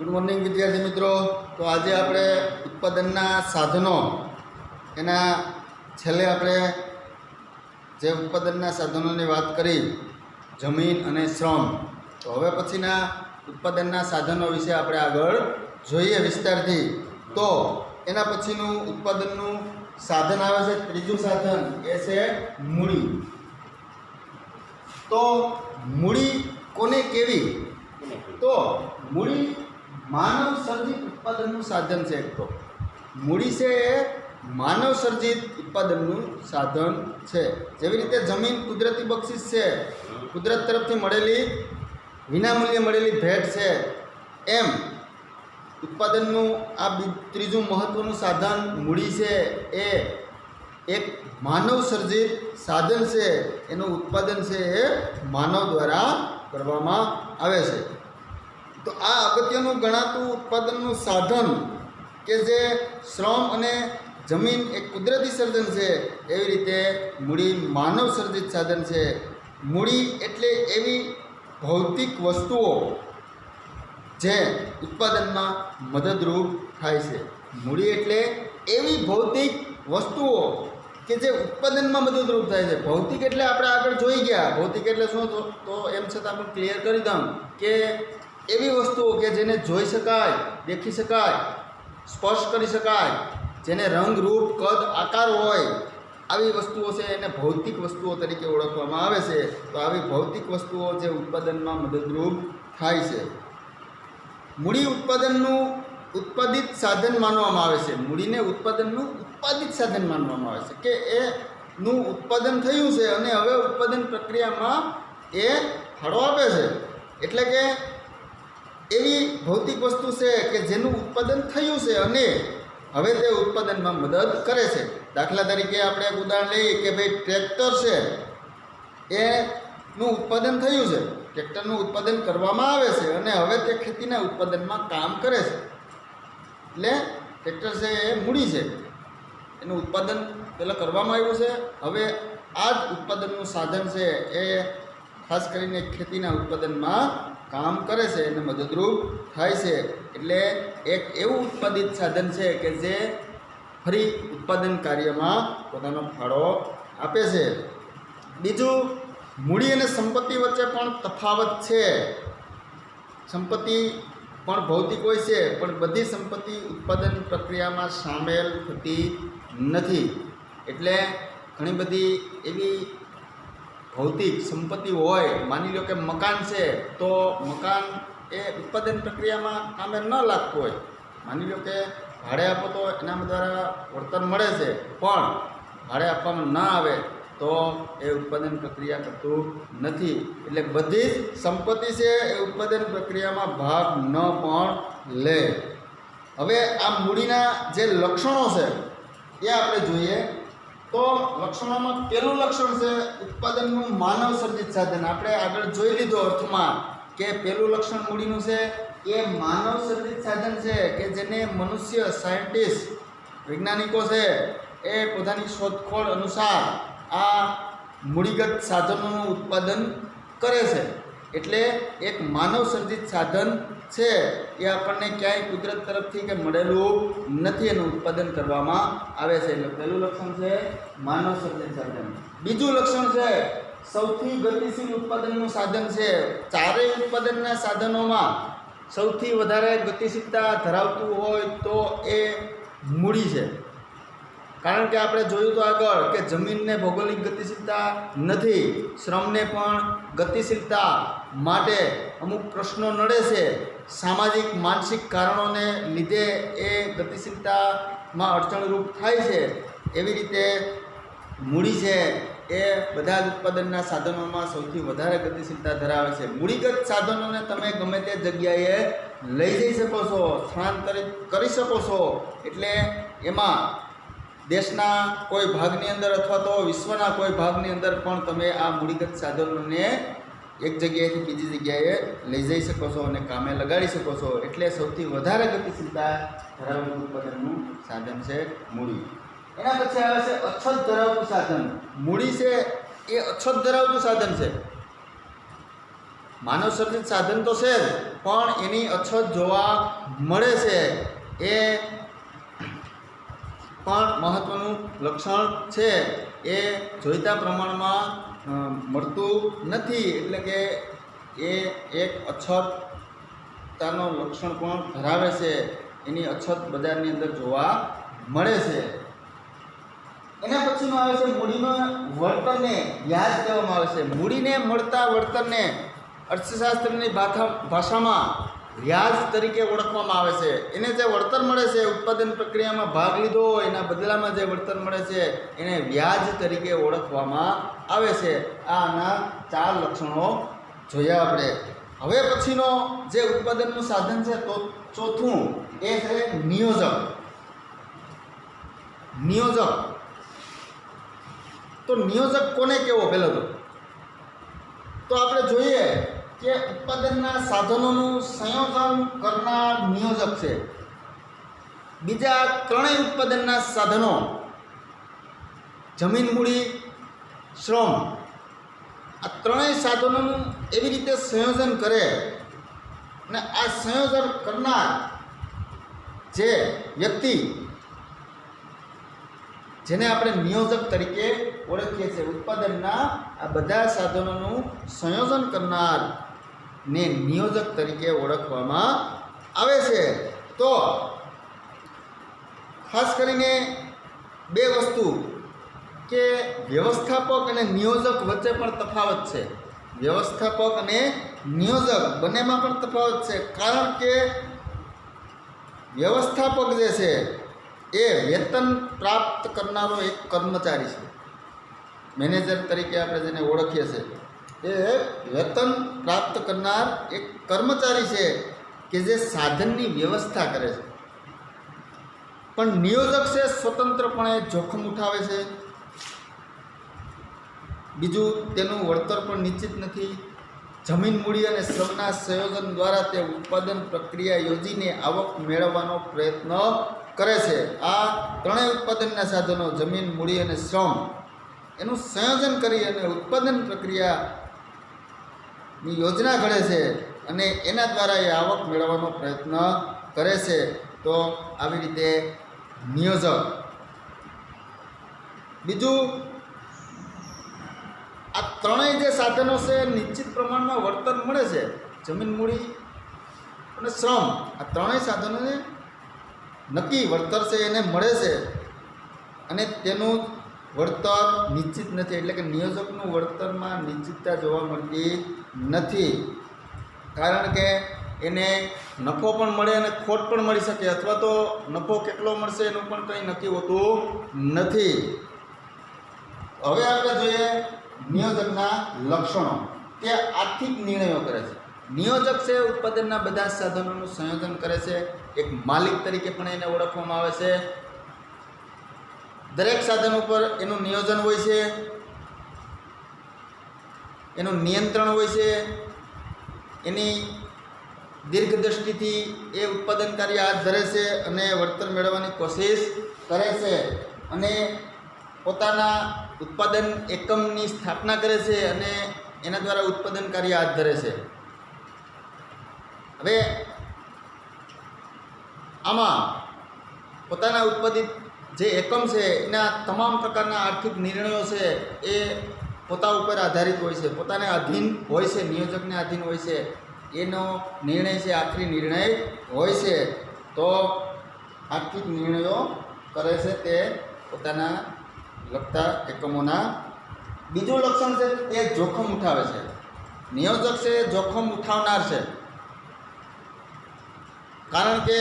Good morning વિદ્યાર્થી મિત્રો। તો આજે આપણે ઉત્પાદનના સાધનો એના છેલ્લે આપણે જે ઉત્પાદનના સાધનોની વાત કરી જમીન અને શ્રમ, તો હવે પછીના ઉત્પાદનના સાધનો વિશે આપણે આગળ જોઈએ વિસ્તારથી। તો એના પછીનું ઉત્પાદનનું સાધન આવે છે ત્રીજું સાધન, એ છે મૂડી। તો મૂડી કોને કેવી? તો મૂડી માનવ સર્જિત ઉત્પાદનનું સાધન છે। એક તો મૂડી છે એ માનવ સર્જિત ઉત્પાદનનું સાધન છે। જેવી રીતે જમીન કુદરતી બક્ષિસ છે, કુદરત તરફથી મળેલી વિનામૂલ્યે મળેલી ભેટ છે, એમ ઉત્પાદનનું આ ત્રીજું મહત્ત્વનું સાધન મૂડી છે એ એક માનવ સર્જિત સાધન છે। એનું ઉત્પાદન છે એ માનવ દ્વારા કરવામાં આવે છે। તો આ અગત્યનું ગણાતું ઉત્પાદનનું સાધન કે જે શ્રમ અને જમીન એક કુદરતી સર્જન છે, એવી રીતે મૂડી માનવ સર્જિત સાધન છે। મૂડી એટલે એવી ભૌતિક વસ્તુઓ જે ઉત્પાદનમાં મદદરૂપ થાય છે। મૂડી એટલે એવી ભૌતિક વસ્તુઓ કે જે ઉત્પાદનમાં મદદરૂપ થાય છે। ભૌતિક એટલે આપણે આગળ જોઈ ગયા, ભૌતિક એટલે શું? તો એમ છતાં પણ ક્લિયર કરી દઉં કે એવી વસ્તુઓ કે જેને જોઈ શકાય, દેખી શકાય, સ્પર્શ કરી શકાય, જેને રંગ, રૂપ, કદ, આકાર હોય, આવી વસ્તુઓ છે એને ભૌતિક વસ્તુઓ તરીકે ઓળખવામાં આવે છે। તો આવી ભૌતિક વસ્તુઓ જે ઉત્પાદનમાં મદદરૂપ થાય છે। મૂડી ઉત્પાદનનું ઉત્પાદિત સાધન માનવામાં આવે છે। મૂડીને ઉત્પાદનનું ઉત્પાદિત સાધન માનવામાં આવે છે કે એનું ઉત્પાદન થયું છે અને હવે ઉત્પાદન પ્રક્રિયામાં એ ફાળો આપે છે। એટલે કે એવી ભૌતિક વસ્તુ છે કે જેનું ઉત્પાદન થયું છે અને હવે તે ઉત્પાદનમાં મદદ કરે છે। દાખલા તરીકે આપણે એક ઉદાહરણ લઈએ કે ભાઈ ટ્રેક્ટર છે, એનું ઉત્પાદન થયું છે, ટ્રેક્ટરનું ઉત્પાદન કરવામાં આવે છે અને હવે તે ખેતીના ઉત્પાદનમાં કામ કરે છે। એટલે ટ્રેક્ટર છે એ મૂડી છે, એનું ઉત્પાદન પહેલાં કરવામાં આવ્યું છે, હવે આ જ ઉત્પાદનનું સાધન છે એ ખાસ કરીને ખેતીના ઉત્પાદનમાં કામ કરે છે અને મદદરૂપ થાય છે। એટલે એક એવું ઉત્પાદિત સાધન છે કે જે ફરી ઉત્પાદન કાર્યમાં પોતાનો ફાળો આપે છે। બીજું, મૂડી અને સંપત્તિ વચ્ચે પણ તફાવત છે। સંપત્તિ પણ ભૌતિક હોય છે, પણ બધી સંપત્તિ ઉત્પાદન પ્રક્રિયામાં સામેલ થતી નથી। એટલે ઘણી બધી એવી ભૌતિક સંપત્તિ હોય, માની લો કે મકાન છે, તો મકાન એ ઉત્પાદન પ્રક્રિયામાં કામે ન લાગતું હોય, માની લો કે ભાડે આપો તો એના દ્વારા વળતર મળે છે, પણ ભાડે આપવામાં ન આવે તો એ ઉત્પાદન પ્રક્રિયા કરતું નથી। એટલે બધી જ સંપત્તિ છે એ ઉત્પાદન પ્રક્રિયામાં ભાગ ન પણ લે। હવે આ મૂડીના જે લક્ષણો છે એ આપણે જોઈએ। તો લક્ષણોમાં પહેલું લક્ષણ છે ઉત્પાદનનું માનવ સર્જિત સાધન। આપણે આગળ જોઈ લીધો અર્થમાં કે પહેલું લક્ષણ મૂડીનું છે એ માનવ સર્જિત સાધન છે કે જેને મનુષ્ય, સાયન્ટિસ્ટ, વૈજ્ઞાનિકો છે એ પોતાની શોધખોળ અનુસાર આ મૂડીગત સાધનોનું ઉત્પાદન કરે છે। એટલે એક માનવ સર્જિત સાધન છે એ આપણને ક્યાંય કુદરત તરફથી કે મળેલું નથી, એનું ઉત્પાદન કરવામાં આવે છે। એટલે પહેલું લક્ષણ છે માનવ સર્જિત સાધન। બીજું લક્ષણ છે સૌથી ગતિશીલ ઉત્પાદનનું સાધન છે। ચારેય ઉત્પાદનના સાધનોમાં સૌથી વધારે ગતિશીલતા ધરાવતું હોય તો એ મૂડી છે। કારણ કે આપણે જોયું તો આગળ કે જમીનને ભૌગોલિક ગતિશીલતા નથી, શ્રમને પણ ગતિશીલતા માટે અમુક પ્રશ્નો નડે છે, સામાજિક માનસિક કારણોને લીધે એ ગતિશીલતામાં અડચણરૂપ થાય છે। એવી રીતે મૂડી છે એ બધા જ ઉત્પાદનના સાધનોમાં સૌથી વધારે ગતિશીલતા ધરાવે છે। મૂડીગત સાધનોને તમે ગમે તે જગ્યાએ લઈ જઈ શકો છો, સ્થાનાંતરિત કરી શકો છો। એટલે એમાં દેશના કોઈ ભાગની અંદર અથવા તો વિશ્વના કોઈ ભાગની અંદર પણ તમે આ મૂડીગત સાધનોને એક જગ્યાએથી બીજી જગ્યાએ લઈ જઈ શકો છો અને કામે લગાડી શકો છો। એટલે સૌથી વધારે ગતિશીલતા ધરાવતું ઉત્પાદનનું સાધન છે મૂડી। એના પછી આવે છે અછત ધરાવતું સાધન। મૂડી છે એ અછત ધરાવતું સાધન છે। માનવ સર્જિત સાધન તો છે જ, પણ એની અછત જોવા મળે છે. એ પણ મહત્ત્વનું લક્ષણ છે. એ જોઈતા પ્રમાણમાં મળતું નથી, એટલે કે એ એક અછતતાનો લક્ષણ પણ ધરાવે છે. એની અછત બજારની અંદર જોવા મળે છે. એના પછીનું આવે છે મૂડીના વળતરને વ્યાજ કહેવામાં આવે છે. મૂડીને મળતા વળતરને અર્થશાસ્ત્રની ભાષામાં વ્યાજ તરીકે ઓળખવામાં આવે છે. એને જે વળતર મળે છે, ઉત્પાદન પ્રક્રિયામાં ભાગ લીધો હોય એના બદલામાં જે વળતર મળે છે એને વ્યાજ તરીકે ઓળખવામાં આવે છે. આના 4 લક્ષણો જોયા આપણે. હવે પછીનો જે ઉત્પાદનનું સાધન છે તો ચોથું એ છે નિયોજક. નિયોજક તો નિયોજક કોને કેવો? પહેલો તો આપણે જોઈએ કે ઉત્પાદનના સાધનોનું સંયોજન કરનાર નિયોજક છે. બીજા ત્રણેય ઉત્પાદનના સાધનો જમીન, મૂડી, શ્રમ, આ ત્રણેય સાધનોનું એવી રીતે સંયોજન કરે અને આ સંયોજન કરનાર જે વ્યક્તિ, જેને આપણે નિયોજક તરીકે ઓળખીએ છીએ, ઉત્પાદનના આ બધા સાધનોનું સંયોજન કરનાર ને નિયોજક તરીકે ઓળખવામાં આવે છે. તો ખાસ કરીને 2 વસ્તુ કે વ્યવસ્થાપક અને નિયોજક વચ્ચે પણ તફાવત છે. વ્યવસ્થાપક અને નિયોજક બંનેમાં પણ તફાવત છે. કારણ કે વ્યવસ્થાપક જે છે એ વેતન પ્રાપ્ત કરનારો એક કર્મચારી છે. મેનેજર તરીકે આપણે જેને ઓળખીએ છીએ એ વેતન પ્રાપ્ત કરનાર એક કર્મચારી છે કે જે સાધનની વ્યવસ્થા કરે છે. પણ નિયોજક છે સ્વતંત્રપણે જોખમ ઉઠાવે છે. બીજું, તેનું વળતર પણ નિશ્ચિત નથી. જમીન, મૂડી અને શ્રમના સંયોજન દ્વારા તે ઉત્પાદન પ્રક્રિયા યોજીને આવક મેળવવાનો પ્રયત્ન કરે છે. આ ત્રણેય ઉત્પાદનના સાધનો જમીન, મૂડી અને શ્રમ એનું સંયોજન કરી અને ઉત્પાદન પ્રક્રિયાની યોજના ઘડે છે અને એના દ્વારા એ આવક મેળવવાનો પ્રયત્ન કરે છે. તો આવી રીતે નિયોજક. બીજું, આ ત્રણેય જે સાધનો છે નિશ્ચિત પ્રમાણમાં વળતર મળે છે. જમીન, મૂડી અને શ્રમ, આ ત્રણેય સાધનોને નક્કી વળતર છે એને મળે છે અને તેનું વળતર નિશ્ચિત નથી. એટલે કે નિયોજકનું વળતરમાં નિશ્ચિતતા જોવા મળતી નથી. કારણ કે એને નફો પણ મળે અને ખોટ પણ મળી શકે, અથવા તો નફો કેટલો મળશે એનું પણ કંઈ નક્કી હોતું નથી. હવે આપણે જોઈએ નિયોજકના લક્ષણો. તે આર્થિક નિર્ણયો કરે છે. નિયોજક છે ઉત્પાદનના બધા સાધનોનું સંયોજન કરે છે. એક માલિક તરીકે પણ એને ઓળખવામાં આવે છે. દરેક સાધન ઉપર એનું નિયોજન હોય છે, એનું નિયંત્રણ હોય છે. એની દીર્ઘદ્રષ્ટિથી એ ઉત્પાદન કાર્ય હાથ ધરે છે અને વળતર મેળવવાની કોશિશ કરે છે અને પોતાના ઉત્પાદન એકમની સ્થાપના કરે છે અને એના દ્વારા ઉત્પાદન કાર્ય હાથ ધરે છે. હવે આમાં પોતાના ઉત્પાદિત જે એકમ છે એના તમામ પ્રકારના આર્થિક નિર્ણયો છે એ પોતા ઉપર આધારિત હોય છે, પોતાને અધીન હોય છે, નિયોજકને અધીન હોય છે. એનો નિર્ણય છે આખરી નિર્ણય હોય છે. તો આર્થિક નિર્ણયો કરે છે તે પોતાના લગતા એકમોના. બીજું લક્ષણ છે તે જોખમ ઉઠાવે છે. નિયોજક છે જોખમ ઉઠાવનાર છે. કારણ કે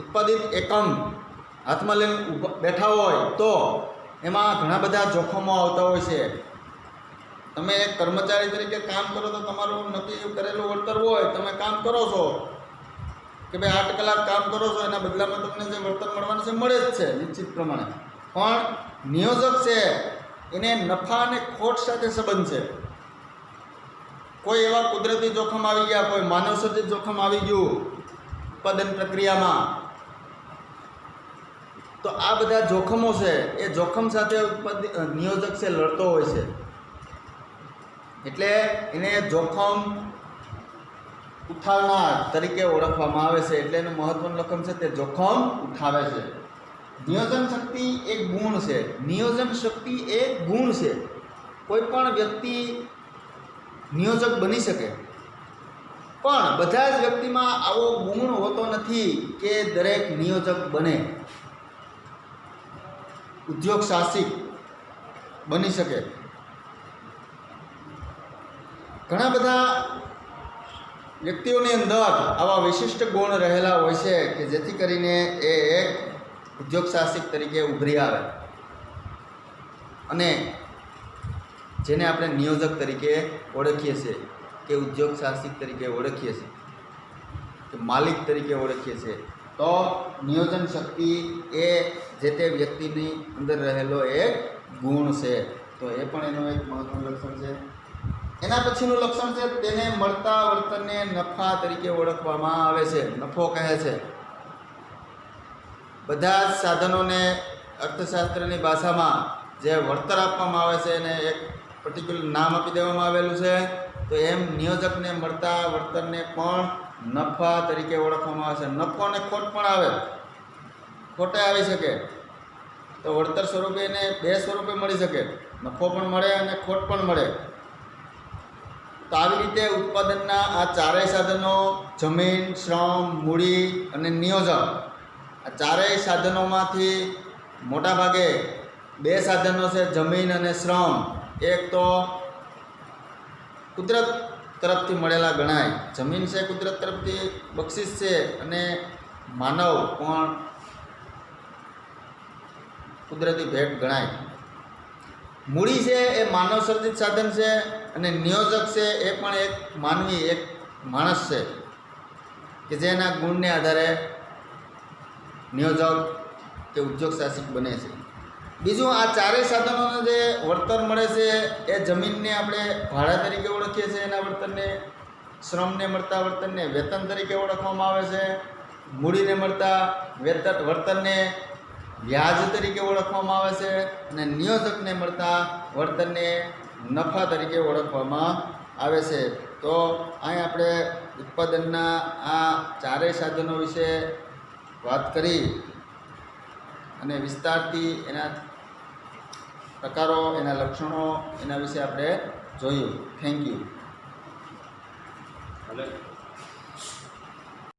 ઉત્પાદિત એકમ હાથમાં લઈને બેઠા હોય તો એમાં ઘણા બધા જોખમો આવતા હોય છે. તમે એક કર્મચારી તરીકે કામ કરો તો તમારું નક્કી કરેલું વળતર હોય, તમે કામ કરો છો કે ભાઈ 8 કલાક કામ કરો છો, એના બદલામાં તમને જે વળતર મળવાનું છે મળે જ છે નિશ્ચિત પ્રમાણે. પણ નિયોજક છે એને નફા અને ખોટ સાથે સંબંધ છે. કોઈ એવા કુદરતી જોખમ આવી ગયા, કોઈ માનવ સર્જિત જોખમ આવી ગયું ઉત્પાદન પ્રક્રિયામાં, તો આ બધા જોખમો છે એ જોખમ સાથે નિયોજક છે લડતો હોય છે. એટલે એને જોખમ ઉઠાવનાર તરીકે ઓળખવામાં આવે છે. એટલે એનું મહત્વનું લક્ષણ છે તે જોખમ ઉઠાવે છે. નિયોજન શક્તિ એક ગુણ છે. નિયોજન શક્તિ એક ગુણ છે. કોઈ પણ વ્યક્તિ નિયોજક બની શકે, પણ બધા જ વ્યક્તિમાં આવો ગુણ હોતો નથી કે દરેક નિયોજક બને, ઉદ્યોગ સાહસિક બની શકે. ઘણા બધા વ્યક્તિઓની અંદર આવા વિશિષ્ટ ગુણ રહેલા હોય છે કે જેથી કરીને એ એક ઉદ્યોગ સાહસિક તરીકે ઉભરી આવે અને જેને આપણે નિયોજક તરીકે ઓળખીએ છીએ, કે ઉદ્યોગ સાહસિક તરીકે ઓળખીએ છીએ, કે માલિક તરીકે ઓળખીએ છીએ. તો નિયોજન શક્તિ એ જે તે વ્યક્તિની અંદર રહેલો એક ગુણ છે. તો એ પણ એનું એક મહત્વનું લક્ષણ છે. એના પછીનું લક્ષણ છે તેને મળતા વર્તનને નફા તરીકે ઓળખવામાં આવે છે. નફો કહે છે. બધા જ સાધનોને અર્થશાસ્ત્રની ભાષામાં જે વળતર આપવામાં આવે છે એને એક પર્ટિક્યુલર નામ આપી દેવામાં આવેલું છે. તો એમ નિયોજકને મળતા વળતરને પણ નફા તરીકે ઓળખવામાં આવે છે. નફો અને ખોટ પણ આવે, ખોટે આવી શકે. તો વળતર સ્વરૂપે એને બે સ્વરૂપે મળી શકે, નફો પણ મળે અને ખોટ પણ મળે. તો આવી રીતે ઉત્પાદનના આ ચારેય સાધનો, જમીન, શ્રમ, મૂડી અને નિયોજન, આ ચારેય સાધનોમાંથી મોટાભાગે બે સાધનો છે, જમીન અને શ્રમ. એક તો કુદરત તરફથી મળેલા ગણાય. જમીન છે કુદરત તરફથી બક્ષિસ છે અને માનવ પણ કુદરતી ભેટ ગણાય. મૂડી છે એ માનવ સર્જિત સાધન છે અને નિયોજક છે એ પણ એક માનવી, એક માણસ છે કે જેના ગુણને આધારે નિયોજક કે ઉદ્યોગ સાહસિક બને છે. બીજું, આ ચારેય સાધનોને જે વળતર મળે છે એ જમીનને આપણે ભાડા તરીકે ઓળખીએ છીએ, એના વળતરને, શ્રમને મળતા વળતરને વેતન તરીકે ઓળખવામાં આવે છે, મૂડીને મળતા વળતરને વ્યાજ તરીકે ઓળખવામાં આવે છે અને નિયોજકને મળતા વળતરને નફા તરીકે ઓળખવામાં આવે છે. તો અહીં આપણે ઉત્પાદનના આ ચારેય સાધનો વિશે વાત કરી અને વિસ્તારથી એના પ્રકારો, એના લક્ષણો, એના વિશે આપણે જોયું. Thank you.